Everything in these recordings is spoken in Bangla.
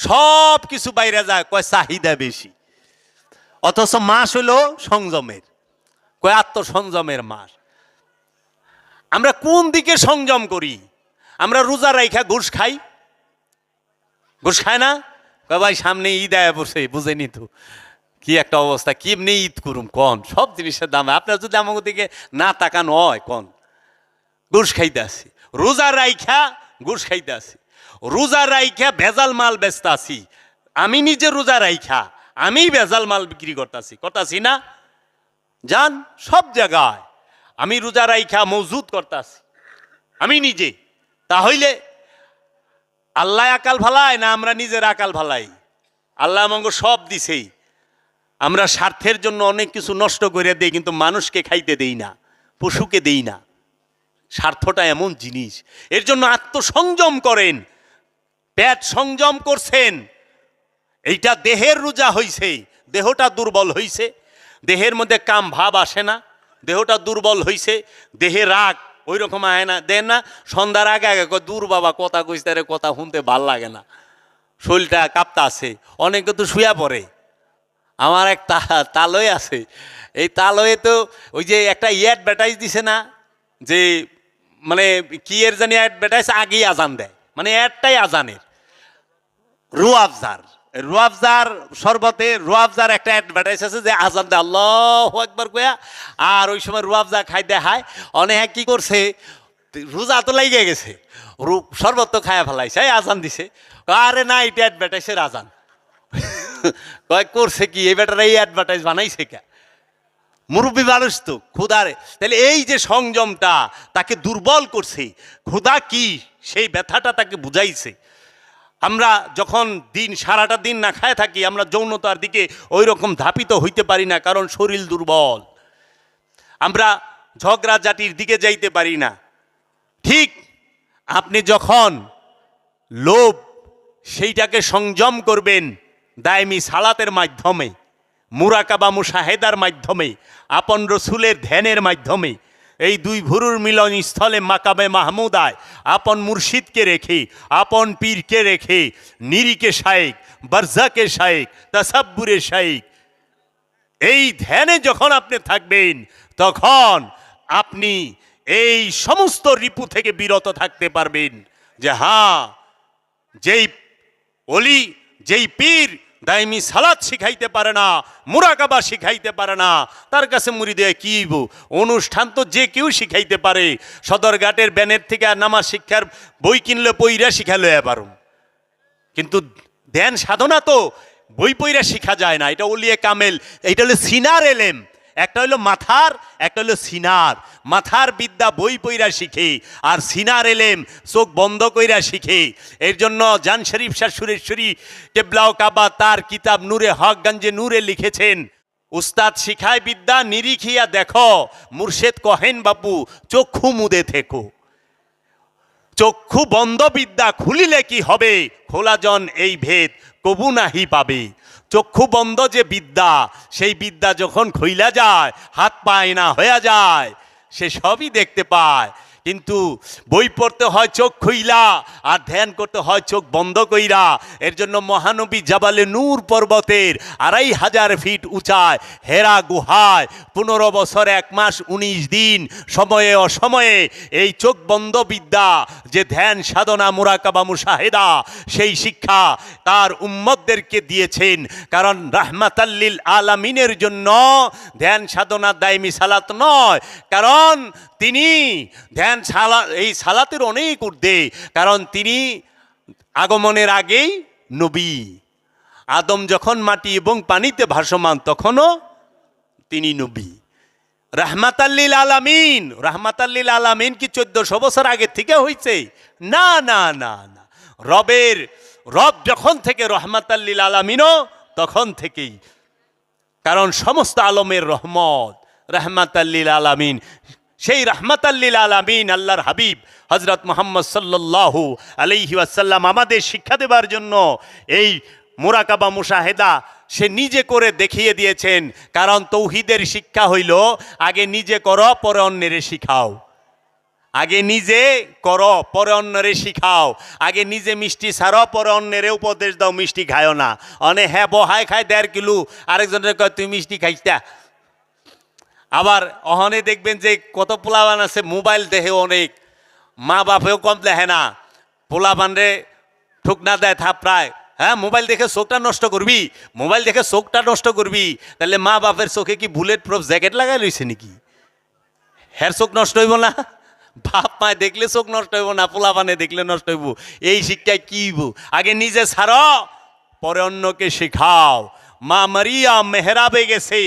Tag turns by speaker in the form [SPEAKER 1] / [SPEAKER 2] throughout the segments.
[SPEAKER 1] সব কিছু বাইরে যায়, কয় চাহিদা বেশি। অথচ মাস হলো সংযমের, কয় আত্মসংযমের মাস। আমরা কোন দিকে সংযম করি? আমরা রোজা রাইখা ঘুষ খাই, ঘুষ খায় না? কয় ভাই সামনে ঈদ আয়া বসে, বুঝেনি তো কি একটা অবস্থা, কি এমনি ঈদ করুম কন, সব জিনিসের দাম। আপনার যদি আমাকে দিকে না তাকানো হয় কন, ঘুষ খাইতে আসি, রোজা রাইখা ঘুষ খাইতে আসি, রোজা রাইখা ভেজাল মাল বেচতে আসি। আমি নিজে রোজা রাইখা আমি ভেজাল মাল বিক্রি করতাছি না? যান সব জায়গায় আমি রোজা রাইখা মজুদ করতাছি আমি নিজে। তাহলে আল্লাহ আকাল ভালায় না আমরা নিজের আকাল ভালাই? আল্লাহ আমাকে সব দিছেই, আমরা স্বার্থের জন্য অনেক কিছু নষ্ট করে দেই, কিন্তু মানুষকে খাইতে দেই না, পশুকে দেই না। স্বার্থটা এমন জিনিস। এর জন্য আত্মসংযম করেন। পেট সংযম করছেন, এইটা দেহের রোজা হইছে, দেহটা দুর্বল হইছে, দেহের মধ্যে কাম ভাব আসে না, দেহটা দুর্বল হইছে, দেহে রাগ ওই রকম আয় না, দেন না সন্ধ্যার আগে আগে দূর বাবা কথা কইতে, কথা শুনতে ভাল লাগে না, শরীরটা কাঁপতা আছে। অনেকে তো শুয়া পড়ে। আমার এক তালয় আছে, এই তালয়ে তো ওই যে একটা অ্যাডভার্টাইজ দিছে না, যে মানে কি এর জানি অ্যাডভার্টাইজ আগেই আজান দেয়, মানে অ্যাডটাই আজানের। রুয়াবজার শরবতে রুয়াবজার একটা অ্যাডভার্টাইজ আছে যে আজান দেয় আল্লাহু আকবার কয়া, আর ওই সময় রুয়াবজা খাই দেখায়। অনেক কি করছে, রোজা তো লাগিয়ে গেছে, শরবত তো খায়া ফেলাইছে, আজান দিছে। আরে না, এটা অ্যাডভার্টাইজের আজান। কয় করছে কি, এই বেটারা এই অ্যাডভার্টাইজ বানাইছে কে? মুরব্বী মানুষ তো ক্ষুধারে। তাহলে এই যে সংযমটা তাকে দুর্বল করছে, ক্ষুধা কি সেই ব্যথাটা তাকে বুঝাইছে। আমরা যখন সারাটা দিন না খায় থাকি, আমরা যৌনতার দিকে ওই রকম ধাপিত হইতে পারি না, কারণ শরীর দুর্বল। আমরা ঝগড়া জাতির দিকে যাইতে পারি না। ঠিক আপনি যখন লোভ সেইটাকে সংযম করবেন দায়মি সালাতের মাধ্যমে, মুরাকাবা মুশাহেদার মাধ্যমে, আপন রসুলের ধ্যানের মাধ্যমে, এই দুই ভুরুর মিলন স্থলে মাকাবে মাহমুদায় আপন মুর্শিদকে রেখে, আপন পীরকে রেখে, নিরিকে শায়েক, বারজাকে শায়েক, তাসাব্বুরে শায়েক, এই ধ্যানে যখন আপনি থাকবেন, তখন আপনি এই সমস্ত রিপু থেকে বিরত থাকতে পারবেন। যে হ্যাঁ, যেই অলি, যেই পীর দাইমি সালাত শিখাইতে পারে না, মুরাকাবা শিখাইতে পারে না, তার কাছে মুরিদে কি অনুষ্ঠান তো যে কেউ শিখাইতে পারে। সদরঘাটের ব্যানের থেকে আর নামাজ শিক্ষার বই কিনলে পইরা শিখালো পারুম, কিন্তু ধ্যান সাধনা তো বই পইরা শিখা যায় না। এটা ওলিয়ে কামেল, এটা হলো সিনার এলেম। একটা হলো মাথার, একটা হলো সিনার। মাথার বিদ্যা বই পইরা শিখে, আর সিনার এলেম চোখ বন্ধ কইরা শিখে। এর জন্য জান শরীফ শাহ সুরেশ্বরী কেবলাও কাবা তার কিতাব নূরে হক গঞ্জে নূরে লিখেছেন, উস্তাদ শিখায় বিদ্যা নিরিখিয়া দেখো, মুর্শেদ কহেন বাপু চক্ষু মুদে থেকো। চক্ষু বন্ধ বিদ্যা খুলিলে কি হবে, খোলা জন এই ভেদ কবু নাহি পাবে। চক্ষু বন্ধ যে বিদ্যা, সেই বিদ্যা যখন খুইলা যায়, হাত পায় না হয়ে যায়, সে সবই দেখতে পায়। কিন্তু বই পড়তে হয় চোখ খুইলা, আর ধ্যান করতে হয় চোখ বন্ধ কইরা। এর জন্য মহানবী জাবালে নূর পর্বতের 2500 ফিট উঁচায় হেরা গুহায় 15 বছর 1 মাস 19 দিন সময়ে অসময়ে এই চোখ বন্ধ বিদ্যা, যে ধ্যান সাধনা মুরাকাবা মুশাহেদা, সেই শিক্ষা তার উম্মতদেরকে দিয়েছেন। কারণ রাহমাতাল্লিল আলামিনের জন্য ধ্যান সাধনা দাইমি সালাত নয়, কারণ তিনি ধ্যান এই সালাতের অনেক ঊর্ধ্বে। কারণ তিনি আগমনের আগেই নবী। আদম যখন মাটি এবং পানিতে ভাসমান, তখনও তিনি নবী। রাহমাতাল্লিল আলামিন, রাহমাতাল্লিল আলামিন কি 1400 বছর আগে থেকে হয়েছে? না না না না, রব যখন থেকে রহমাতাল্লিল আলামিনও তখন থেকেই। কারণ সমস্ত আলমের রহমত রাহমাতাল্লিল আলামিন। সেই রাহমাতাল্লিল আলামিন আল্লাহর হাবিব হযরত মুহাম্মদ সাল্লাল্লাহু আলাইহি ওয়াসাল্লাম আমাদের শিক্ষা দেবার জন্য এই মুরাকাবা মুশাহেদা সে নিজে করে দেখিয়ে দিয়েছেন। কারণ তৌহিদের শিক্ষা হইল আগে নিজে করো, পরে অন্যের শিখাও। আগে নিজে করো পরে অন্যরে শিখাও। আগে নিজে মিষ্টি ছাড়ো পরে অন্যরে উপদেশ দাও মিষ্টি খায়ও না। অনেক হ্যাঁ বহায় খায় 1.5 কিলো, আরেকজনের কয় তুই মিষ্টি খাইতা। আবার অহনে দেখবেন যে কত পোলাবান আছে মোবাইল দেখে অনেক, মা বাপেও কম দেখে না, পোলাবান রে ঠুক না দেয় থাপড়ায়। হ্যাঁ মোবাইল দেখে চোখটা নষ্ট করবি, মোবাইল দেখে চোখটা নষ্ট করবি, তাহলে মা বাপের চোখে কি বুলেট প্রুফ জ্যাকেট লাগাই লইছে নাকি? হ্যার চোখ নষ্ট হইব না? বাপ মায় দেখলে চোখ নষ্ট হইব না, পোলাপানে দেখলে নষ্ট হইব। এই শিক্ষায় কি হইব? আগে নিজে ছাড়ো পরে অন্যকে শেখাও। মা মারিয়াম মেহরাবে গেছে,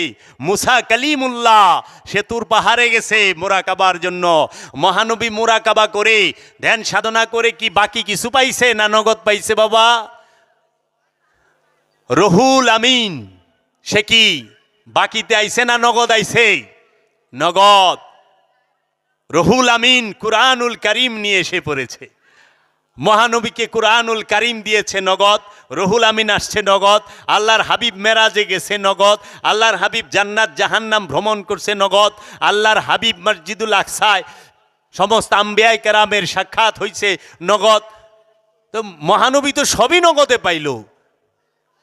[SPEAKER 1] মুসা কালিমুল্লাহ সেতুর পাহাড়ে গেছে মুরাকাবার জন্য। মহানবী মুরাকাবা করে ধ্যান সাধনা করে কি বাকি কিছু পাইছে না নগদ পাইছে? বাবা রুহুল আমিন সে কি বাকিতে আইছে না নগদ আইছে? নগদ। রুহুল আমিন কুরআনুল কারীম নিয়ে এসে পড়েছে। মহানবীকে কুরআনুল কারীম দিয়েছে নগদ, রুহুল আমিন আসছে নগদ। আল্লাহর হাবিব মেরাজে গেছে নগদ, আল্লাহর হাবিব জান্নাত জাহান্নাম ভ্রমণ করছে নগদ, আল্লাহর হাবিব মসজিদুল আকসায় সমস্ত আম্বিয়া কেরামের সাক্ষাৎ হয়েছে নগদ। তো মহানবী তো সবই নগদে পাইল,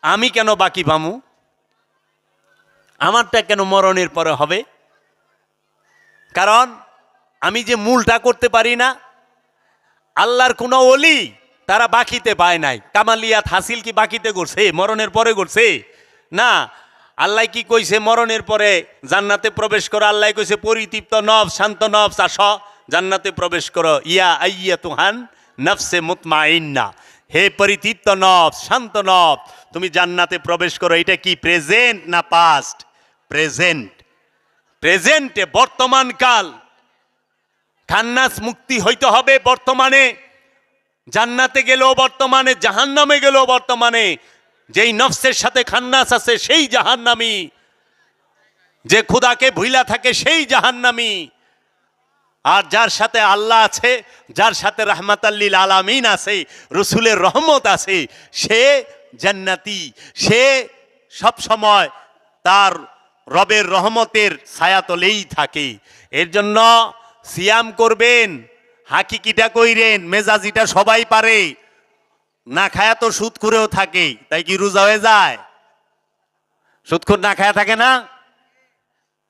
[SPEAKER 1] আমি কেন বাকি পামু? আমারটা কেন মরণের পরে হবে? কারণ আমি যে মূলটা করতে পারি না। আল্লাহর কোনো ওলি তারা বাকিতে পায় নাই। কামালিয়াত হাসিল কি বাকিতে করছে? মরণের পরে করছে না। আল্লাহ কি কইছে মরণের পরে জান্নাতে প্রবেশ করো? আল্লাহ কইছে পরিতৃপ্ত নফস শান্ত নফস আসো জান্নাতে প্রবেশ করো। ইয়া আইয়াতুহান নফসে মুতমাইন্না, হে পরিতৃপ্ত নফস শান্ত নফস তুমি জান্নাতে প্রবেশ করো। এটা কি প্রেজেন্ট না পাস্ট? প্রেজেন্ট। প্রেজেন্টে বর্তমান কাল। খান্নাস মুক্তি হইতে হবে বর্তমানে, জান্নাতে গেলেও বর্তমানে, জাহান্নামে গেলেও বর্তমানে। যেই নফসের সাথে খান্নাস আছে সেই জাহান্নামী, যে খোদাকে ভুইলা থাকে সেই জাহান্নামী। আর যার সাথে আল্লাহ আছে, যার সাথে রাহমাতাল্লিল আলামিন আছে, রসুলের রহমত আছে, সে জান্নাতি। সে সব সময় তার রবের রহমতের ছায়াতলেই থাকে। এর জন্য সিয়াম করবেন, হাকিকিটা কইরেন, মেজাজিটা সবাই পারে। না খায়া তো সুদ করেও থাকে, তাই কি রোজা হয়ে যায়? সুদখোর না খায়া থাকে না?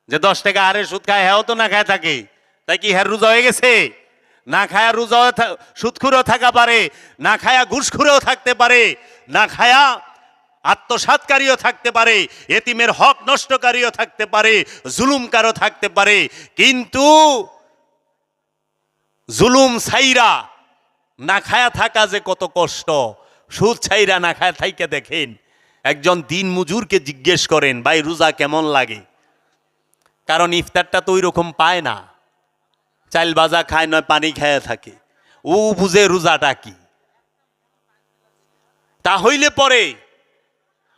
[SPEAKER 1] যে 10 টাকা হারে সুদ খায় হ্যাঁ তো না খায়া থাকে, তাই কি হ্যাঁ রোজা হয়ে গেছে? না খায়া রোজা সুদখোরও থাকা পারে, না খায়া ঘুষখোরেও থাকতে পারে, না খায়া আত্মসাৎকারীও থাকতে পারে, এতিমের হক নষ্টকারীও থাকতে পারে, জুলুমকারও থাকতে পারে। কিন্তু জুলুম ছাইরা না খায়া থাকা যে কত কষ্ট। সুদ ছাইরা না খায়া থাইকে দেখেন, একজন দিন মজুরকে জিজ্ঞেস করেন ভাই রোজা কেমন লাগে? কারণ ইফতারটা তো ওই রকম পায় না, চাল বাজা খায় নয় পানি খায়া থাকে। ও বুঝে রোজাটা কি। তা হইলে পরে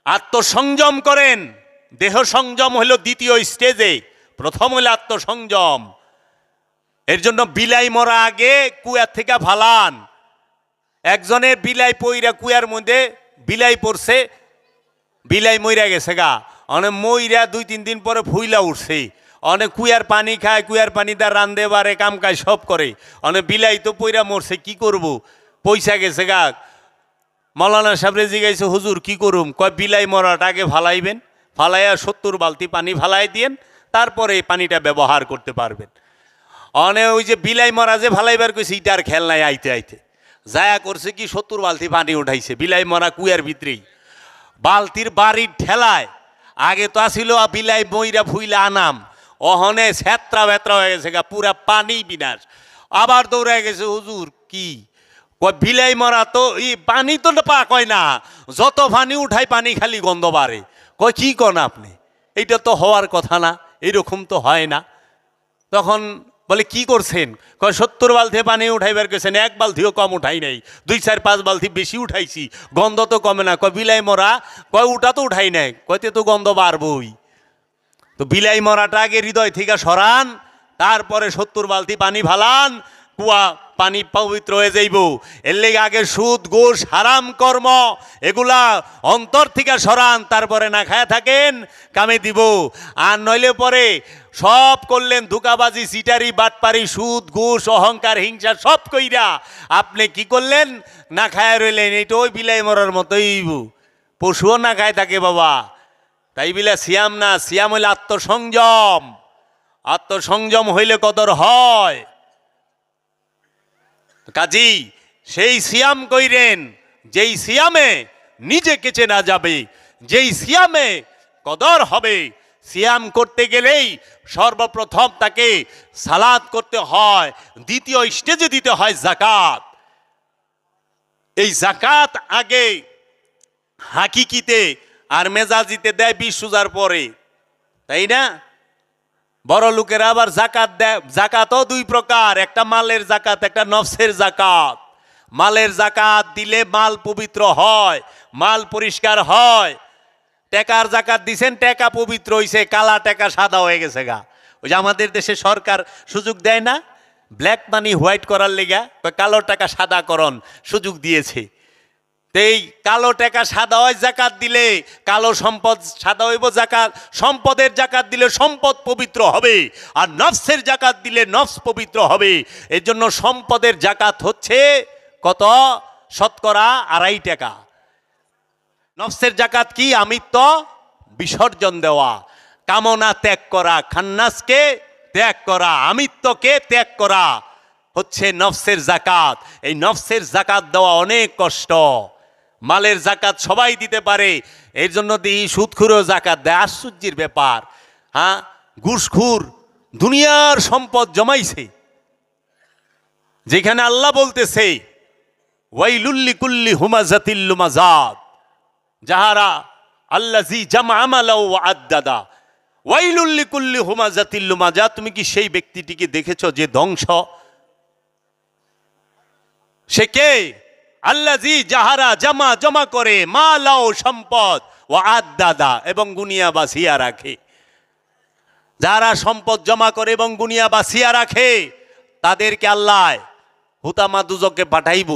[SPEAKER 1] আত্মসংযম করেন। দেহ সংযম হলো দ্বিতীয় স্টেজে, প্রথম হলো আত্মসংযম। এর জন্য বিলাই মরা আগে কুয়ার থেকে ফালান। একজনের বিলাই পইরা কুয়ার মধ্যে বিলাই পড়ছে, বিলাই মইরা গেছে গা। অনেক মইরা 2-3 দিন পরে ফুইলা উঠছে। অনেক কুয়ার পানি খায়, কুয়ার পানি দা রান্ধে বারে কাম কাজ সব করে। অনেক বিলাই তো পইরা মরছে, কি করব? পয়সা গেছে গা। মৌলানা সাহেবরে জিজ্ঞাসা হুজুর কি করুম? কয় বিলাই মরাটা আগে ফালাইবেন, ফালাইয়া 70 বালতি পানি ফালাই দিয়েন, তারপরে এই পানিটা ব্যবহার করতে পারবেন। অনে ওই যে বিলাই মরা যে ফালাইবার কইছে ইটার খেল নাই, আইতে আইতে যায়া করছে কি 70 বালতি পানি উঠাইছে বিলাই মরা কুয়ার ভিতরেই। বালতির বাড়ির ঠেলায় আগে তো আসিল বিলাই মইরা ফুইলা আনাম, অহনে ছ্যাত্রা ভেত্রা হয়ে গেছে গা, পুরা পানি বিনাশ। আবার দৌড়ায় গেছে হুজুর কি? কয় বিলাই মরা তো এই পানি তো পা কয় না, যত পানি উঠাই পানি খালি গন্ধ বাড়ে। কয় কি কন আপনি? এইটা তো হওয়ার কথা না, এইরকম তো হয় না। তখন বলে কি করছেন? কয় 70 বালতি পানি উঠাইবার গেছেন, 1 বালতিও কম উঠাই নাই, 2-4-5 বালতি বেশি উঠাইছি, গন্ধ তো কমে না। কয় বিলাই মরা? কয় ওটা তো উঠাই নাই। কয়তে তো গন্ধ বাড়বই। তো বিলাই মরাটা আগে হৃদয় থেকে সরান, তারপরে 70 বালতি পানি ফালান, কুয়া পানি পবিত্র হয়ে যাইব। এর লেগে আগে সুদ ঘুষ হারাম কর্ম এগুলা অন্তর থেকে সরান, তারপরে না খায়া থাকেন কামে দিব। আর নইলে পরে সব করলেন ধোঁকাবাজি, সিটারি, বাটপারি, সুদ ঘুষ অহংকার হিংসা সব কইরা আপনি কি করলেন, না খায়া রইলেন। এইটা ওই বিলাই মরার মতোই, পশুও না খায় থাকে বাবা। তাই বিলা সিয়াম না, সিয়াম হইলে আত্মসংযম। আত্মসংযম হইলে কদর হয়। কাজী সেই সিয়াম কইরেন যেই সিয়ামে নিজেকে চেনা যাবে, যেই সিয়ামে কদর হবে। সিয়াম করতে গেলেই সর্বপ্রথম তাকে সালাত করতে হয়, দ্বিতীয় স্টেজে দিতে হয় জাকাত। এই জাকাত আগে হাকিকিতে আর মেজাজিতে দেয় 20 রোজার পরে, তাই না? বড় লোকেরা আবার জাকাত দেয়। জাকাতও দুই প্রকার, একটা মালের জাকাত, একটা নফসের জাকাত। মালের জাকাত দিলে মাল পবিত্র হয়, মাল পরিষ্কার হয়। টাকার জাকাত দিছেন, টাকা পবিত্র হইছে, কালা টাকা সাদা হয়ে গেছে গা। ওই যে আমাদের দেশে সরকার সুযোগ দেয় না ব্ল্যাক মানি হোয়াইট করার লেগা, কালো টাকা সাদা করণ সুযোগ দিয়েছে। এই কালো টাকা সাদা হয় জাকাত দিলে, কালো সম্পদ সাদা হইব জাকাত। সম্পদের জাকাত দিলে সম্পদ পবিত্র হবে, আর নফসের জাকাত দিলে নফস পবিত্র হবে। এর জন্য সম্পদের জাকাত হচ্ছে কত? শতকরা 2.5 টাকা। নফসের জাকাত কি? আমিত্ব বিসর্জন দেওয়া, কামনা ত্যাগ করা, খান্নাসকে ত্যাগ করা, আমিত্বকে ত্যাগ করা হচ্ছে নফসের জাকাত। এই নফসের জাকাত দেওয়া অনেক কষ্ট। মালের জাকাত সবাই দিতে পারে, এর জন্য দিই সুদখুরও জাকাত দেয়। আশ্চর্যের ব্যাপার। হ্যাঁ, ঘুষখুর দুনিয়ার সম্পদ জমাইছে, যেখানে আল্লাহ বলতেছে ওয়াইলুল লিকুল্লি হুমাজাতিল লুমাজাত যাহারা আল্লাযী জামআ মালাও ওয়া আদ্দাদা। ওয়াইলুল লিকুল্লি হুমাজাতিল লুমাজাত। তুমি কি সেই ব্যক্তিটিকে দেখেছো যে ধ্বংস? সে কে? আল্লাযী যাহারা জমা করে, মালাও সম্পদ, ওয়া আদ্দাদা এবং গুনিয়া বাছিয়া রাখে। যারা সম্পদ জমা করে এবং গুনিয়া বাছিয়া রাখে তাদেরকে আল্লাহ হুতামা দুজকে পাঠাইব।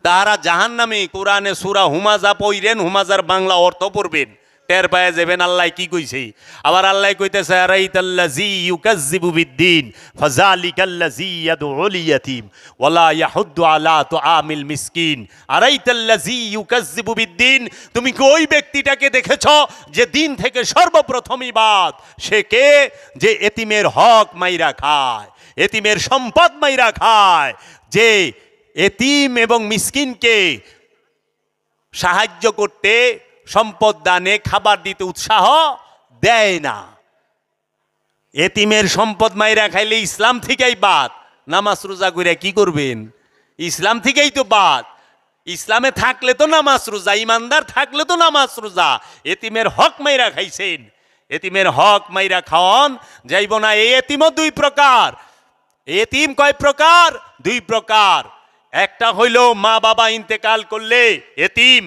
[SPEAKER 1] তারা জাহান্নামে। কোরআনে সূরা হুমাজা পড়েন, হুমাজার বাংলা অর্থ পড়বেন, টের পায়ে যাবেন আল্লাহ কি কইছে। আবার আল্লাহ কইতেছে আরাইতাল্লাযী ইউকাজ্জিবু বিদ্দীন ফাযালিকাল্লাযী ইয়াদউল ইয়াতীম ওয়ালা ইয়াহুদ্দু আলা তুআমিল মিসকিন। আরাইতাল্লাযী ইউকাজ্জিবু বিদ্দীন, তুমি কি ওই ব্যক্তিটাকে দেখেছো যে দিন থেকে সর্বপ্রথমই বাদ? সে কে? যে এতিমের হক মাইরা খায়, এতিমের সম্পদ মাইরা খায়, যে এতিম এবং মিসকিনকে সাহায্য করতে, সম্পদ দানে, খাবার দিতে উৎসাহ দেয় না। এতিমের সম্পদ মাইরা খাইলে ইসলাম থেকেই বাদ। নামাজ রোজা করে কি করবেন? ইসলাম থেকেই তো বাদ। ইসলামে থাকলে তো নামাজ রোজা, ইমানদার থাকলে তো নামাজ রোজা। এতিমের হক মাইরা খাইছেন, এতিমের হক মাইরা খাওয়ান যাইব না। এই এতিমও দুই প্রকার। এতিম কয় প্রকার? দুই প্রকার। একটা হইল মা বাবা ইন্তেকাল করলে এতিম,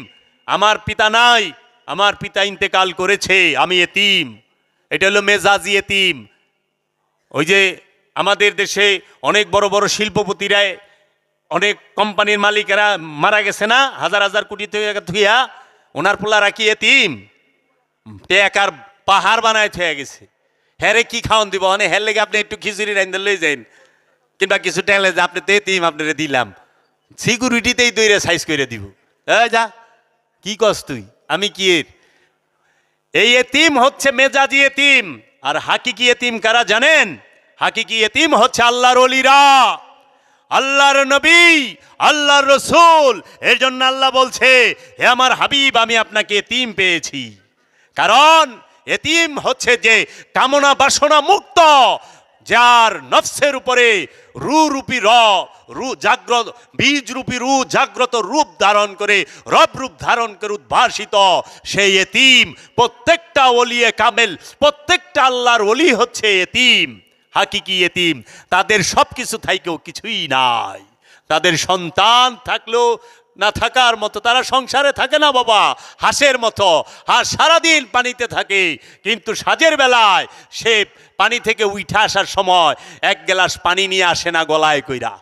[SPEAKER 1] আমার পিতা নাই, আমার পিতা ইন্তেকাল করেছে, আমি এতিম। এটা হলো মেজাজি এতিম। ওই যে আমাদের দেশে অনেক বড় বড় শিল্পপতিরা, অনেক কোম্পানির মালিকেরা মারা গেছে না, হাজার হাজার কোটি টাকা থুইয়া, ওনার পোলারা কি এতিম? টাকার পাহাড় বানায় থুয়ে গেছে। হ্যারে কি খাওয়ান দিব? মানে হ্যার লেগে আপনি একটু খিচুড়ি রাইন্দা লই যান, কিংবা কিছু টাকা যে আপনি তো এতিম, আপনারে দিলাম, সিকিউরিটিতেই দইরে সাইজ করে দিব। যা কি কস তুই, আমি কি এর? এই এতিম হচ্ছে মেজাজি এতিম। আর হাকিকি এতিম কারা জানেন? হাকিকি এতিম হচ্ছে আল্লাহর ওলিরা, আল্লাহর নবী, আল্লাহর রসুল। এর জন্য আল্লাহ বলছে, হে আমার হাবিব, আমি আপনাকে এতিম পেয়েছি। কারণ এতিম হচ্ছে যে কামনা বাসনা মুক্ত, যার নফসের উপরে রূপী জাগ্রত, বীজ রূপী জাগ্রত রূপ ধারণ করে, রব রূপ ধারণ করে উদ্ভাসিত সেই এতিম। প্রত্যেকটা ওলিয়ে কামেল, প্রত্যেকটা আল্লাহর ওলি হচ্ছে এতিম, হাকিকি এতিম। তাদের সব কিছু থাইকেও কিছুই নাই। তাদের সন্তান থাকলেও না থাকার মতো, তারা সংসারে থাকে না বাবা, হাঁসের মতো। হাঁস সারাদিন পানিতে থাকে, কিন্তু সাজের বেলায় সে পানি থেকে উঠে আসার সময় এক গ্লাস পানি নিয়ে আসে না গলায় কইরা।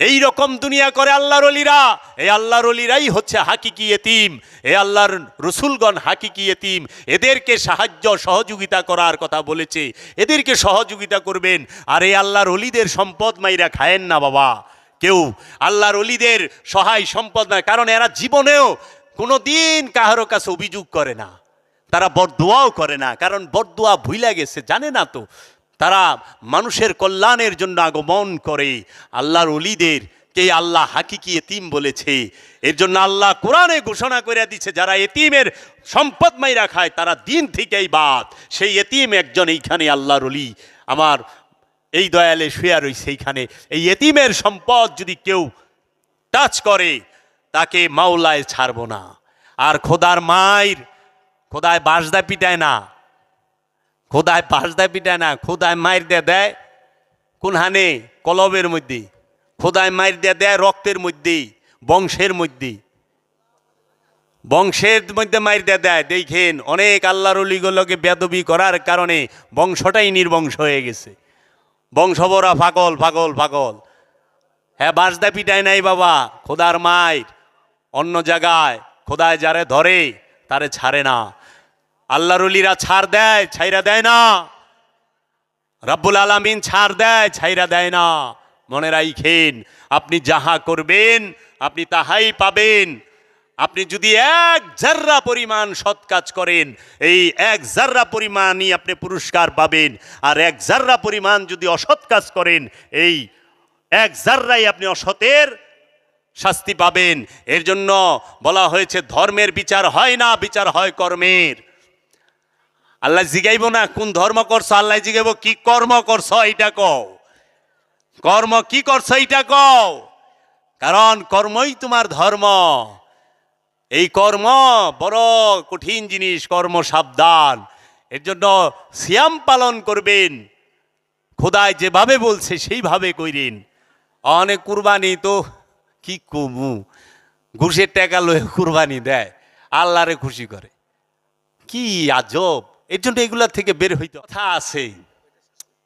[SPEAKER 1] এই রকম দুনিয়া করে আল্লাহর ওলিরা। এই আল্লাহর ওলিরাই হচ্ছে হাকিকি এতিম। এই আল্লাহর রসুলগণ হাকিকি এতিম। এদেরকে সাহায্য সহযোগিতা করার কথা বলেছে, এদেরকে সহযোগিতা করবেন। আর এই আল্লাহর ওলিদের সম্পদ মাইরা খায়েন না বাবা কেউ। আল্লাহর ওলিদের সহায় সম্পদ নয়, কারণ এরা জীবনেও কোনো দিন কাহারো কাছে অভিযোগ করে না, তারা বরদোয়াও করে না, কারণ বরদোয়া ভুইলা গেছে, জানে না তো। তারা মানুষের কল্যাণের জন্য আগমন করে। আল্লাহর ওলিদের কে আল্লাহ হাকিকি এতিম বলেছে। এর জন্য আল্লাহ কোরআনে ঘোষণা করে দিচ্ছে, যারা এতিমের সম্পদ মাইরা খায় তারা দিন থেকেই বাদ। সেই এতিম একজন এইখানে আল্লাহর ওলি আমার এই দয়ালে শুয়ে রইছে এইখানে। এই এতিমের সম্পদ যদি কেউ টাচ করে তাকে মাওলায় ছাড়ব না। আর খোদার মায়ের, খোদায় বাসদা পিটায় না, খোদায় বাসদা পিটায় না, খোদায় মায়ের দিয়ে দেয় কোন হানে? কলবের মধ্যে। খোদায় মায়ের দিয়ে দেয় রক্তের মধ্যে, বংশের মধ্যে, বংশের মধ্যে মায়ের দিয়ে দেয়। দেখেন অনেক আল্লাহর ওলিগুলোকে বেদবি করার কারণে বংশটাই নির্বংশ হয়ে গেছে। বংশবরা পাগল পাগল পাগল। হ্যাঁ, বাসদা পিটায় নাই বাবা, খোদার মায়ের। অন্য জায়গায় খোদায় যারে ধরে তারে ছাড়ে না। আল্লাহর ওলিরা ছাড় দেয়, ছাইরা দেয় না। রব্বুল আলামিন ছাড় দেয়, ছাইরা দেয় না। মনে রাখেন, আপনি যাহা করবেন আপনি তাহাই পাবেন। আপনি যদি এক জাররা পরিমাণ সৎ কাজ করেন, এই এক জাররা পরিমাণই আপনি পুরস্কার পাবেন। আর এক জাররা পরিমাণ যদি অসৎ কাজ করেন, এই এক জাররাই আপনি অসতের শাস্তি পাবেন। এর জন্য বলা হয়েছে ধর্মের বিচার হয় না, বিচার হয় কর্মের। আল্লাহ জিগাইব না কোন ধর্ম করছো, আল্লাহ জিগাইব কি কর্ম করছো এইটা কও। কর্ম কি করছো এইটা কও, কারণ কর্মই তোমার ধর্ম। এই কর্ম বড় কঠিন জিনিস, কর্ম সাবধান। এর জন্য সিয়াম পালন করবেন, খোদায় যেভাবে বলছে সেইভাবে কইরেন। অনেক কুরবানি তো কি কমু, ঘুষের টাকা লয়ে কুরবানি দেয়, আল্লাহরে খুশি করে, কি আজব। এর জন্য এগুলা থেকে বের হইতে কথা আছে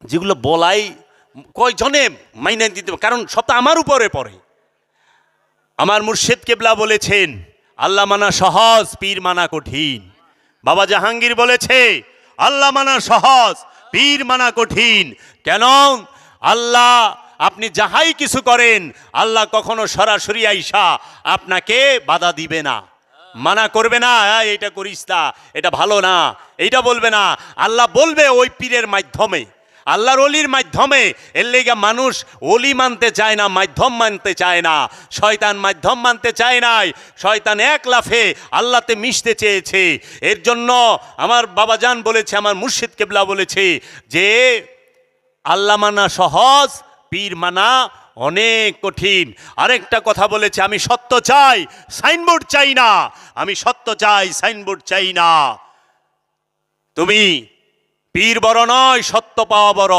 [SPEAKER 1] যেগুলো বলাই কয়জনে মাইনে দিতে, কারণ সব তো আমার উপরে পড়ে। আমার মুর্শিদ কেবলা বলেছেন, আল্লাহ মানা সহজ, পীর মানা কঠিন। বাবা জাহাঙ্গীর বলেছে, আল্লাহ মানা সহজ, পীর মানা কঠিন। কেন? আল্লাহ আপনি যাহাই কিছু করেন, আল্লাহ কখনো সরাসরি আইসা আপনাকে বাধা দিবে না, মানা করবে না, এটা করিস না, এটা ভালো না, এইটা বলবে না। আল্লাহ বলবে ওই পীরের মাধ্যমে, আল্লাহর ওলির মাধ্যমে। এর লেগে মানুষ ওলি মানতে চায় না, মাধ্যম মানতে চায় না। শয়তান মাধ্যম মানতে চায় নাই, শয়তান এক লাফে আল্লাহতে মিশতে চেয়েছে। এর জন্য আমার বাবাজান বলেছে, আমার মুর্শিদ কেবলা বলেছে যে আল্লাহ মানা সহজ, পীর মানা অনেক কঠিন। আরেকটা কথা বলেছে, আমি সত্য চাই, সাইনবোর্ড চাই না। আমি সত্য চাই, সাইনবোর্ড চাই না। তুমি পীর বড় নয়, সত্য পাওয়া বড়।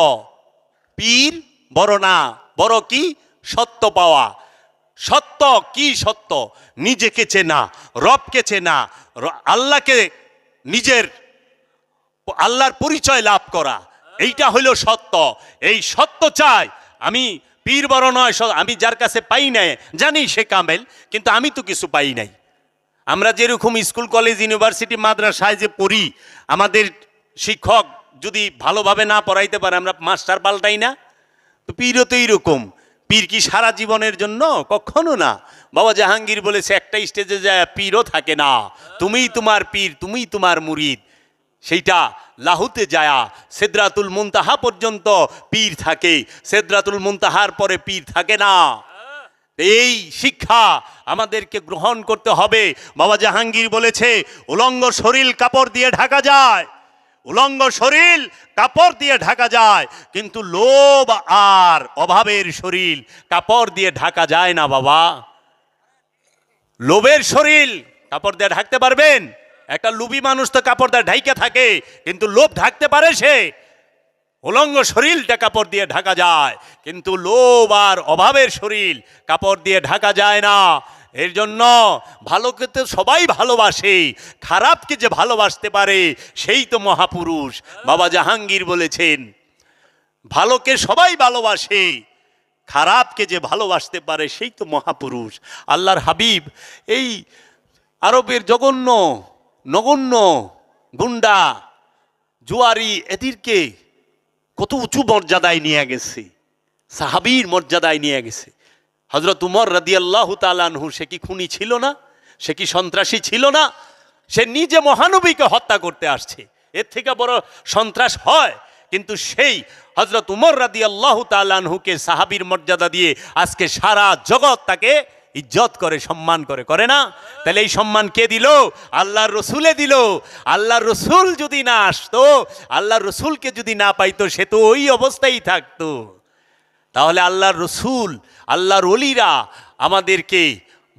[SPEAKER 1] পীর বড় না, বড় কি? সত্য পাওয়া। সত্য কি? সত্য নিজেকে চেনা, রবকে চেনা, আল্লাহকে নিজের আল্লাহর পরিচয় লাভ করা, এইটা হইল সত্য। এই সত্য চাই আমি। পীর বড় নয়, আমি যার কাছে পাই নাই জানি সে কামেল, কিন্তু আমি তো কিছু পাই নাই। আমরা যেরকম স্কুল কলেজ ইউনিভার্সিটি মাদ্রাসায় যে পড়ি, আমাদের শিক্ষক যদি ভালোভাবে না পড়াইতে পারে আমরা মাস্টার পাল্টাই না। তো পীরও তো এইরকম। পীর কি সারা জীবনের জন্য? কখনো না। বাবা জাহাঙ্গীর বলেছে, একটা স্টেজে যায় পীরও থাকে না, তুমিই তোমার পীর, তুমিই তোমার মুরিদ। সেইটা লাহুতে যায়া সিদরাতুল মুনতাহা পর্যন্ত পীর থাকে, সিদরাতুল মুনতাহার পরে পীর থাকে না। এই শিক্ষা আমাদেরকে গ্রহণ করতে হবে। বাবা জাহাঙ্গীর বলেছে, উলঙ্গ শরীর কাপড় দিয়ে ঢাকা যায়, উলঙ্গ শরীর কাপড় দিয়ে ঢাকা যায়, কিন্তু লোভ আর অভাবের শরীর কাপড় দিয়ে ঢাকা যায় না বাবা। লোভের শরীর কাপড় দিয়ে ঢাকতে পারবেন? একটা লুবি মানুষ তো কাপড় দিয়ে ঢাইকা থাকে, কিন্তু লোভ ঢাকতে পারে সে? উলঙ্গ শরীরটা কাপড় দিয়ে ঢাকা যায়, কিন্তু লোভ আর অভাবের শরীর কাপড় দিয়ে ঢাকা যায় না। এর জন্য ভালোকে তো সবাই ভালোবাসে, খারাপকে যে ভালোবাসতে পারে সেই তো মহাপুরুষ। বাবা জাহাঙ্গীর বলেছেন, ভালোকে সবাই ভালোবাসে, খারাপকে যে ভালোবাসতে পারে সেই তো মহাপুরুষ। আল্লাহর হাবিব এই আরবের নগণ্য গুন্ডা জুয়ারি এদেরকে কত উঁচু মর্যাদায় নিয়ে গেছে, সাহাবীর মর্যাদায় নিয়ে গেছে। হযরত উমর রাদিয়াল্লাহু তাআলা আনহু, সে কি খুনি ছিল না? সে কি সন্ত্রাসী ছিল না? সে নিজে মহানবীকে হত্যা করতে আসছে, এর থেকে বড় সন্ত্রাস হয়? কিন্তু সেই হযরত উমর রাদিয়াল্লাহু তাআলা আনহুকে সাহাবীর মর্যাদা দিয়ে আজকে সারা জগৎ তাকে ইজ্জত করে, সম্মান করে, করে না? তাহলে এই সম্মান কে দিল? আল্লাহর রসুলে দিল। আল্লাহর রসুল যদি না আসতো, আল্লাহর রসুলকে যদি না পাইতো, সে তো ওই অবস্থায় থাকতো। তাহলে আল্লাহর রসুল, আল্লাহর ওলিরা আমাদেরকে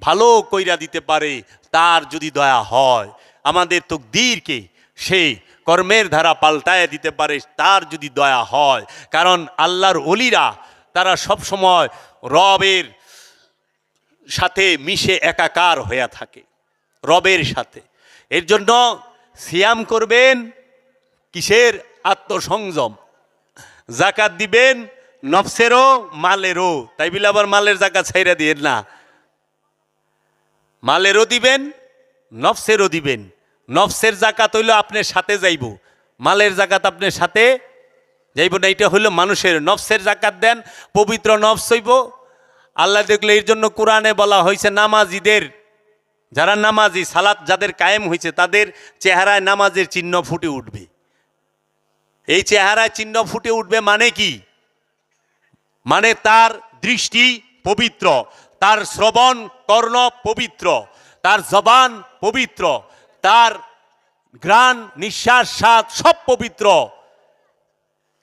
[SPEAKER 1] ভালো কইরা দিতে পারে তার যদি দয়া হয়, আমাদের তকদীরকে সে কর্মের ধারা পাল্টায় দিতে পারে তার যদি দয়া হয়। কারণ আল্লাহর ওলিরা তারা সব সময় রবের সাথে মিশে একাকার হয়ে থাকে, রবের সাথে। এর জন্য সিয়াম করবেন কিসের? আত্মসংযম। জাকাত দিবেন নফসেরও মালেরও, তাই বলে আবার মালের জাকাত ছাইরা দিয়েন না। মালেরও দিবেন, নফসেরও দিবেন। নফসের জাকাত হইল আপনার সাথে যাইব, মালের জাকাত আপনার সাথে যাইব না। এটা হইল মানুষের। নফসের জাকাত দেন, পবিত্র নফস হইব। আল্লাহ দেখলে এর জন্য কোরআনে বলা হয়েছে নামাজিদের, যারা নামাজি, সালাত যাদের কায়েম হয়েছে তাদের চেহারায় নামাজের চিহ্ন ফুটে উঠবে। এই চেহারায় চিহ্ন ফুটে উঠবে মানে কি? মানে তার দৃষ্টি পবিত্র, তার শ্রবণ কর্ণ পবিত্র, তার জবান পবিত্র, তার ঘ্রাণ নিঃশ্বাস স্বাদ সব পবিত্র।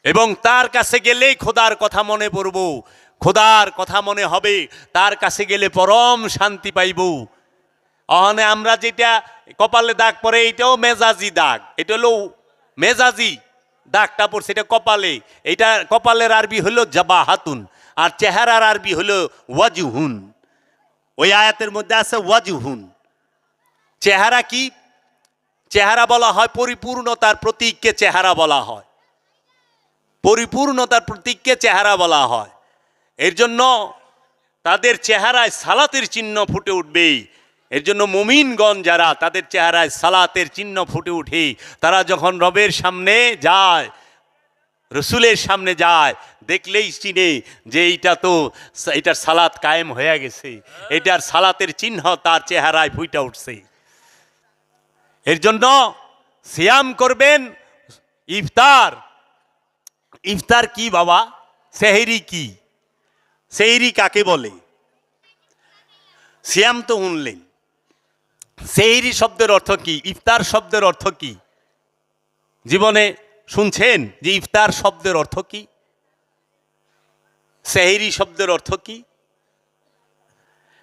[SPEAKER 1] এবং তার কাছে গেলেই খোদার কথা মনে পড়ব, খোদার কথা মনে হবে, তার কাছে গেলে পরম শান্তি পাইব। অহনে আমরা যেটা কপালে দাগ পরে এটাও মেজাজি দাগ, এটা হলো মেজাজি দাগটা পড়ছে, এটা কপালে। এটা কপালের আরবি হলো জাবাহাতুন, আর চেহারার আরবি হলো ওয়াজহুন। ওই আয়াতের মধ্যে আছে ওয়াজহুন। চেহারা কি? চেহারা বলা হয় পরিপূর্ণতার প্রতীককে চেহারা বলা হয়, পরিপূর্ণতার প্রতীককে চেহারা বলা হয়। এর জন্য তাদের চেহারায় সালাতের চিহ্ন ফুটে উঠবে। এর জন্য মুমিনগণ যারা, তাদের চেহারায় সালাতের চিহ্ন ফুটে উঠে। তারা যখন রবের সামনে যায়, রসুলের সামনে যায়, দেখলেই চিনে যে এটার সালাত কায়েম হয়ে গেছে, এটার সালাতের চিহ্ন তার চেহারায় ফুটে উঠছে। এর জন্য সিয়াম করবেন। ইফতার, ইফতার কি বাবা? সেহরি কি? সেহরি কাকে বলে? সিয়াম তো শুনলেন, সেহরি শব্দের অর্থ কি? ইফতার শব্দের অর্থ কি? জীবনে শুনছেন যে ইফতার শব্দের অর্থ কি? সেহরি শব্দের অর্থ কি?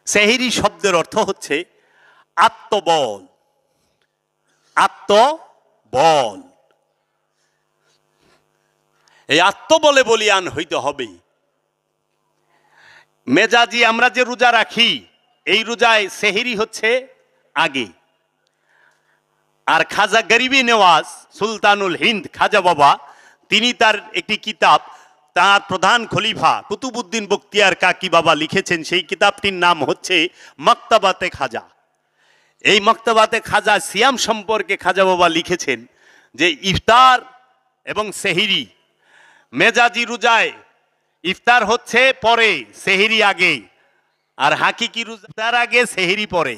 [SPEAKER 1] সেহরি শব্দের অর্থ হচ্ছে আত্মবল, আত্মবল। এই আত্মবলে বলিয়ান হইতে হবে। মেজাজি আমরা যে রোজা রাখি, এই রোজায় সেহরি হচ্ছে আগে। আর খাজা গরিবি নেওয়াজ সুলতানুল হিন্দ খাজা বাবা, তিনি তার একটি কিতাব, তার প্রধান খলিফা কুতুবউদ্দিন বখতিয়ার কাকি বাবা লিখেছেন। সেই কিতাবটির নাম হচ্ছে মক্তবাতে খাজা। এই মক্তবাতে খাজা সিয়াম সম্পর্কে খাজা বাবা লিখেছেন যে ইফতার এবং সেহরি, মেজাজি রোজায় ইফতার হচ্ছে পরে, সেহরি আগে। আর হাকিকি রোজা ইফতার আগে, সেহরি পরে।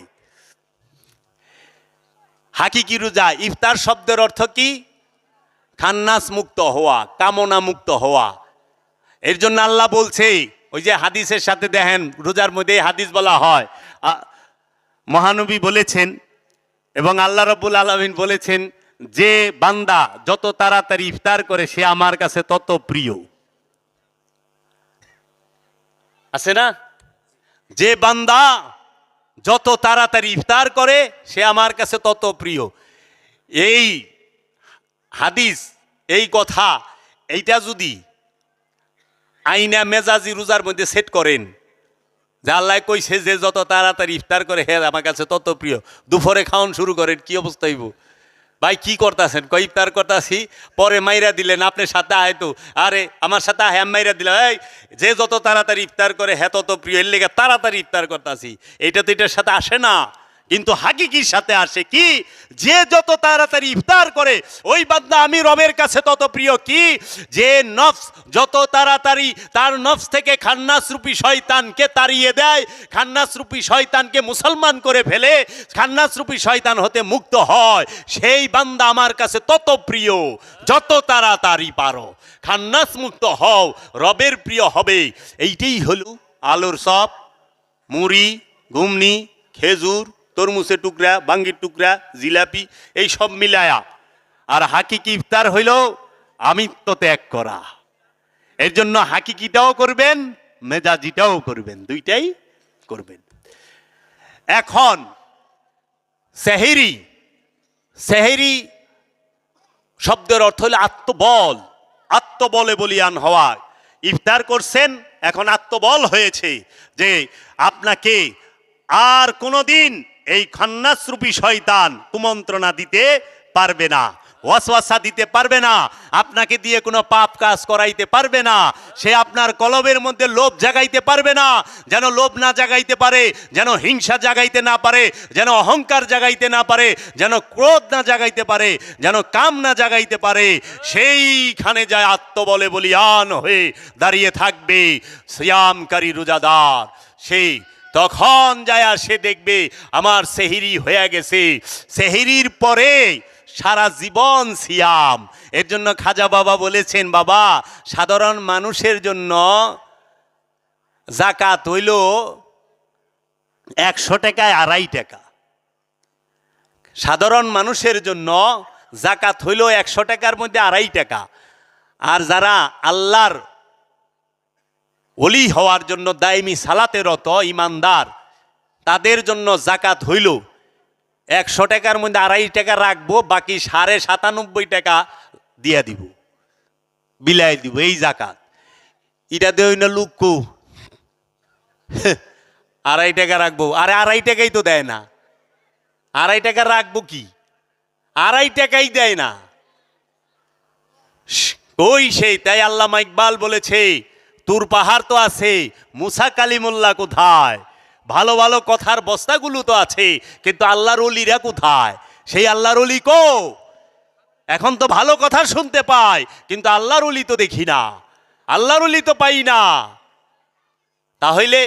[SPEAKER 1] হাকিকি রোজা, ইফতার শব্দের অর্থ কি? খান্নাস মুক্ত হওয়া, কামনা মুক্ত হওয়া। এর জন্য আল্লাহ বলছে, ওই যে হাদিসের সাথে দেখেন, রোজার মধ্যে হাদিস বলা হয়, মহানবী বলেছেন এবং আল্লাহ রাব্বুল আলামিন বলেছেন যে বান্দা যত তাড়াতাড়ি ইফতার করে সে আমার কাছে তত প্রিয়। আছে না? যে বান্দা যত তাড়াতাড়ি ইফতার করে সে আমার কাছে তত প্রিয়। এই হাদিস, এই কথা, এইটা যদি আইনা মেজাজি রোজার মধ্যে সেট করেন যে আল্লাহ কইছে যে যত তাড়াতাড়ি ইফতার করে হে আমার কাছে তত প্রিয়, দুপুরে খাওয়ান শুরু করেন, কি অবস্থা হইব? ভাই কি করতেছেন? কই ইফতার করতেছি, পরে মাইরা দিলেন, আপনার সাথে আয়তো আরে আমার সাথে হ্যাম মাইরা দিলাম, এই যে যত তাড়াতাড়ি ইফতার করে হ্যাঁ তত প্রিয়, এর লেগে তাড়াতাড়ি ইফতার করতেছি। এইটা তো এটার সাথে আসে না, কিন্তু হাকিকির সাথে আসে কি? যে যত তাড়াতাড়ি ইফতার করে ওই বান্দা আমি রবের কাছে তত প্রিয়। কি? যে নফস যত তাড়াতাড়ি তার নফস থেকে খান্নাস রূপী শয়তানকে তাড়িয়ে দেয়, খান্নাস রূপী শয়তানকে মুসলমান করে ফেলে, খান্নাস রূপী শয়তান হতে মুক্ত হয়, সেই বান্দা আমার কাছে তত প্রিয়। যত তাড়াতাড়ি পারো খান্নাস মুক্ত হও, রবের প্রিয় হবে। এইটাই হলো আলুর চপ, মুড়ি, ঘুমনি, খেজুর, তরমুজের টুকরা, বাঙ্গির টুকরা, জিলাপি, এই সব মিলায়া। আর হাকিকি ইফতার হইল আমিত্ব ত্যাগ করা। এর জন্য হাকিকিটাও করবেন, মেজাজিটাও করবেন, দুইটাই করবেন। এখন সেহেরি, সেহেরি শব্দের অর্থ হলো আত্মবল, আত্মবলে বলিয়ান হওয়া। ইফতার করছেন, এখন আত্মবল হয়েছে যে আপনাকে আর কোনোদিন এই খান্নাসরূপী শয়তান কুমন্ত্রণা দিতে পারবে না, ওয়াসওয়াসা দিতে পারবে না, আপনাকে দিয়ে কোনো পাপ কাজ করাইতে পারবে না। সে আপনার কলবের মধ্যে লোভ জাগাইতে পারবে না, যেন লোভ না জাগাইতে পারে, যেন হিংসা জাগাইতে না পারে, যেন অহংকার জাগাইতে না পারে, যেন ক্রোধ না জাগাইতে পারে, যেন কাম না জাগাইতে পারে। সেইখানে যায় আত্মবলে বলিয়ান হয়ে দাঁড়িয়ে থাকবে সিয়ামকারী রোজাদার। সেই তখন যায় আর সে দেখবে আমার সেহরি হয়ে গেছে। সেহরির পরে সারা জীবন সিয়াম। এর জন্য খাজা বাবা বলেছেন, বাবা সাধারণ মানুষের জন্য যাকাত হইল 100 টাকায় 2.5 টাকা। সাধারণ মানুষের জন্য যাকাত হইল 100 টাকার মধ্যে 2.5 টাকা। আর যারা আল্লাহর ওলি হওয়ার জন্য দায়মি সালাতে রত ইমানদার, তাদের জন্য জাকাত হইল 100 টাকার মধ্যে 2.5 টাকা রাখবো, বাকি 97.5 টাকা দিয়া দিব, বিলাই দিব, এই জাকাত। এটা দেই না লুকু 2.5 টাকা রাখবো, আরে 2.5 টাকাই তো দেয় না, 2.5 টাকা রাখবো কি, 2.5 টাকাই দেয় না। ওই সেই, তাই আল্লামা ইকবাল বলেছে, তুর পাহাড় তো আছে, মুসা কালিমুল্লাহ কোথায়? ভালো ভালো কথার বস্তাগুলো তো আছে, কিন্তু আল্লাহর ওলিরা কোথায়? সেই আল্লাহর ওলি কো? এখন তো ভালো কথা শুনতে পাই, কিন্তু আল্লাহর ওলি তো দেখি না, আল্লাহর ওলি তো পাই না। তাহলে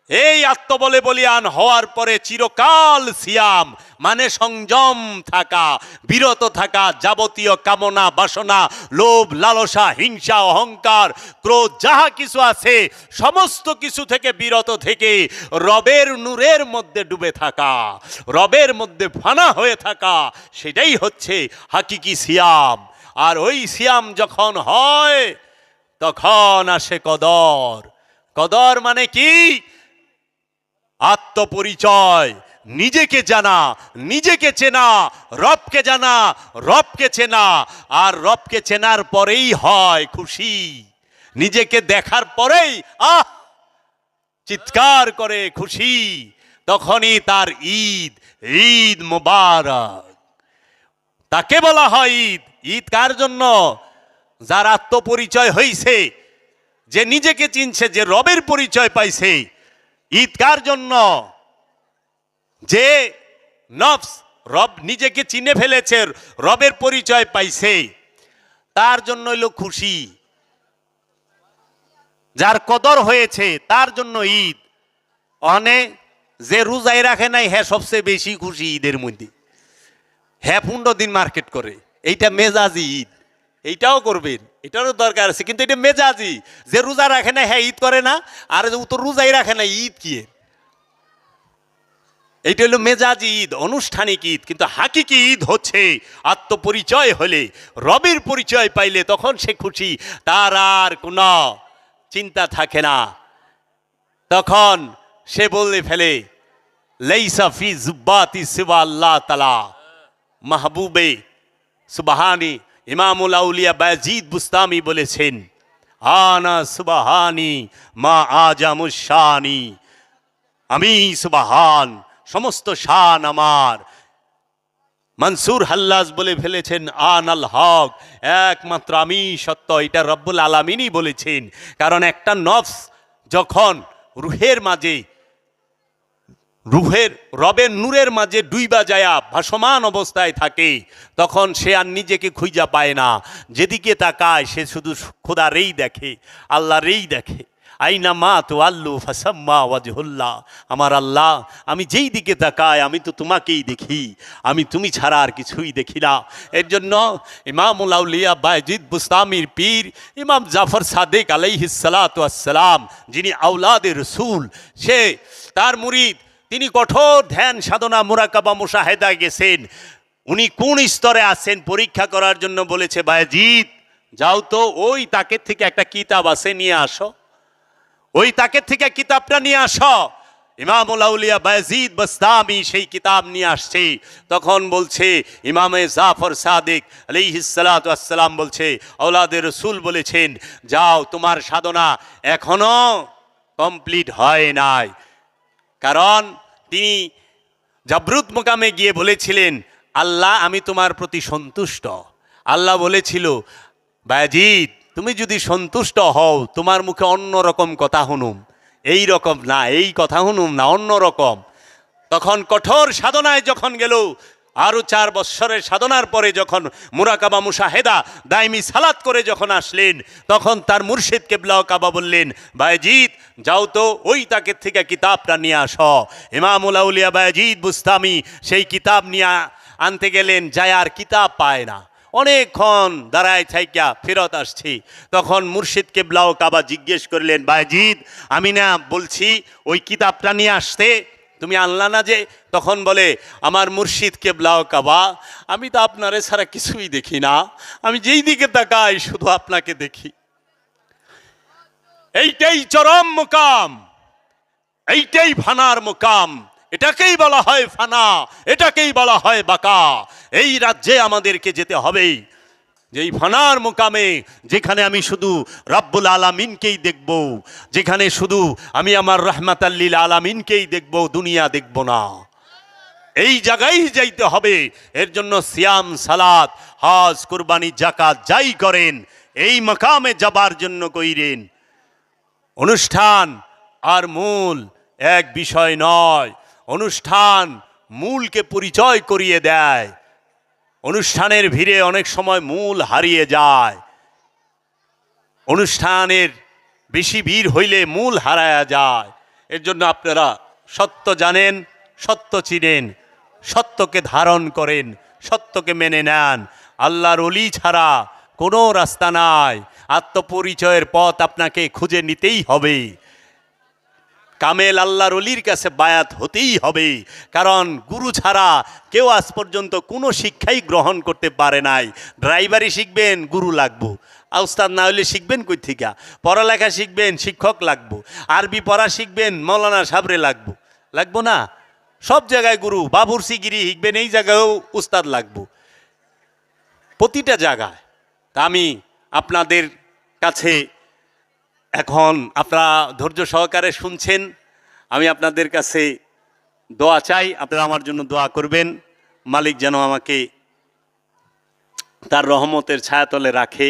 [SPEAKER 1] এই আত্মবলে বলিয়ান হওয়ার পরে চিরকাল সিয়াম মানে সংযম থাকা, বিরত থাকা, যাবতীয় কামনা বাসনা, লোভ লালসা, হিংসা, অহংকার, ক্রোধ যাহা কিছু আছে সমস্ত কিছু থেকে বিরত থেকে রবের নূরের মধ্যে ডুবে থাকা, রবের মধ্যে ফানা হয়ে থাকা, সেটাই হচ্ছে হাকিকি সিয়াম। আর ওই সিয়াম যখন হয় তখন আসে কদর। কদর মানে কি? আত্মপরিচয়, নিজেকে জানা, নিজেকে চেনা, রবকে জানা, রবকে চেনা। আর রবকে চেনার পরেই হয় খুশি, নিজেকে দেখার পরেই চিৎকার করে খুশি, তখনই তার ঈদ, ঈদ মুবারক। তাকে বলা হয় ঈদ। ঈদ কার জন্য? যার আত্মপরিচয় হইছে, যে নিজেকে চিনছে, যে রবের পরিচয় পাইছে। ঈদ কার জন্য? যে নফস রব নিজেকে চিনে ফেলেছে, রবের পরিচয় পাইছে, তার জন্য হইল খুশি। যার কদর হয়েছে তার জন্য ঈদ। অনেক যে রোজাই রাখে নাই হ্যাঁ সবচেয়ে বেশি খুশি ঈদের মধ্যে, হ্যাঁ 15 দিন মার্কেট করে, এইটা মেজাজি ঈদ। এইটাও করবেন, এটারও দরকার আছে, কিন্তু এটা মেজাজি। যে রোজা রাখে না হ্যাঁ ঈদ করে না, আর ও তো রোজাই রাখে না, ঈদ কি? এইটা হলো মেজাজি ঈদ, আনুষ্ঠানিক ঈদ। কিন্তু হাকিকি ঈদ হচ্ছে আত্মপরিচয় হলে, রবের পরিচয় পাইলে তখন সে খুশি, তার আর কোনো চিন্তা থাকে না। তখন সে বলে ফেলে, লাইসা ফি জুব্বাতি সিওয়া আল্লাহ তাআলা মাহবুবে সুবহানি ইমামুল আউলিয়া বায়জিদ বুস্তামি বলেছেন, আনা সুবহানি মা আজামুশানি, আমি সুবহান, সমস্ত শান আমার। মনসুর হাল্লাজ বলে ফেলেছেন আনাল হক, একমাত্র আমি সত্য। এটা রব্বুল আলামিনই বলেছেন। কারণ একটা নফস যখন রুহের মাঝে, রবের নূরের মাঝে ডুইবা যায়া ভাসমান অবস্থায় থাকে, তখন সে আর নিজেকে খুঁজা পায় না। যেদিকে তাকায় সে শুধু খোদারেই দেখে, আল্লাহরেই দেখে। আইনা মা তো আল্লু ফাসাম্মা ওয়াজহুল্লাহ, আমার আল্লাহ, আমি যেই দিকে তাকাই আমি তো তোমাকেই দেখি, আমি তুমি ছাড়া আর কিছুই দেখি না। এর জন্য ইমামুল আউলিয়া বায়জিদ বুস্তামির পীর ইমাম জাফর সাদেক আলাইহিস সালাতু ওয়াস সালাম, যিনি আওলাদে রসুল, সে তার মুরিদ, তিনি কঠোর ধ্যান সাধনা মুরাকাবা মুশাহেদা গেছেন। উনি কোন স্তরে আছেন পরীক্ষা করার জন্য বলেছে, বায়জিদ যাও তো ওই তাকের থেকে একটা কিতাব আছে নিয়ে আসো, ওই তাকের থেকে কিতাবটা নিয়ে আসো। ইমামুল আউলিয়া বায়জিদ বুস্তামি সেই কিতাব নিয়ে আসছে। তখন বলছে ইমামে জাফর সাদিক আলাইহিস সালাতু ওয়াস সালাম বলছে, আওলাদে রসুল বলেছেন, যাও তোমার সাধনা এখনো কমপ্লিট হয় নাই। কারণ তিনি জাবরুত মোকামে গিয়ে বলেছিলেন, আল্লাহ আমি তোমার প্রতি সন্তুষ্ট। আল্লাহ বলেছিল, বায়জিদ তুমি যদি সন্তুষ্ট হও তোমার মুখে অন্য রকম কথা শুনুম, এই রকম না, এই কথা শুনুম না, অন্য রকম। তখন কঠোর সাধনায় যখন গেল, আরও 4 বৎসরের সাধনার পরে যখন মুরাকাবা মুশাহেদা দাইমি সালাত করে যখন আসলেন, তখন তার মুর্শিদ কেবলা কাবা বললেন, বায়জিদ যাও তো ওই তাকের থেকে কিতাবটা নিয়ে আসো। ইমামুল আউলিয়া বায়জিদ বুস্তামি সেই কিতাব নিয়ে আনতে গেলেন, যায় আর কিতাব পায় না। অনেকক্ষণ দাঁড়ায় থাইকা ফেরত আসছি। তখন মুর্শিদ কেবলাও কাবা জিজ্ঞেস করলেন, বায়জিদ আমি না বলছি ওই কিতাবটা নিয়ে আসতে, তুমি আনলা না যে? তখন বলে, আমার মুর্শিদ কেবলাও কাবা, আমি তো আপনারে ছাড়া কিছুই দেখি না, আমি যেই দিকে তাকাই শুধু আপনাকে দেখি। এইটাই চরম মুকাম, এইটাই ফানার মুকাম, এটাকেই বলা হয় ফানা, এটাকেই বলা হয় বাকা। এই রাজ্যে আমাদেরকে যেতে হবে, যেই ফানার মুকামে, যেখানে আমি শুধু রব্বুল আলামিনকেই দেখব, যেখানে শুধু আমি আমার রহমাতাল লিল আলামিনকেই দেখব, দুনিয়া দেখব না। এই জায়গায় যাইতে হবে। এর জন্য সিয়াম সালাত হজ কুরবানি জাকাত যাই করেন, এই মাকামে যাবার জন্য কইরেন। অনুষ্ঠান আর মূল এক বিষয় নয়। অনুষ্ঠান মূলকে পরিচয় করিয়ে দেয়, অনুষ্ঠানের ভিড়ে অনেক সময় মূল হারিয়ে যায়। অনুষ্ঠানের বেশি ভিড় হইলে মূল হারায়া যায়। এর জন্য আপনারা সত্য জানেন, সত্য চিনেন, সত্যকে ধারণ করেন, সত্যকে মেনে নেন। আল্লাহর ওলি ছাড়া কোনো রাস্তা নাই। আত্মপরিচয়ের পথ আপনাকে খুঁজে নিতেই হবে। কামেল আল্লাহর ওলির কাছে বায়াত হতেই হবে। কারণ গুরু ছাড়া কেউ আজ পর্যন্ত কোনো শিক্ষাই গ্রহণ করতে পারে নাই। ড্রাইভারি শিখবেন, গুরু লাগবো। উস্তাদ না হলে শিখবেন কই থেকে? পড়ালেখা শিখবেন, শিক্ষক লাগবো। আরবি পড়া শিখবেন, মৌলানা সাবরে লাগবো, লাগবো না? সব জায়গায় গুরু। বাবুরসিগিরি শিখবেন, এই জায়গায়ও উস্তাদ লাগবো, প্রতিটা জায়গায়। তা আমি আপনাদের কাছে এখন, আপনারা ধৈর্য সহকারে শুনছেন, আমি আপনাদের কাছে দোয়া চাই। আপনারা আমার জন্য দোয়া করবেন, মালিক যেন আমাকে তার রহমতের ছায়াতলে রাখে।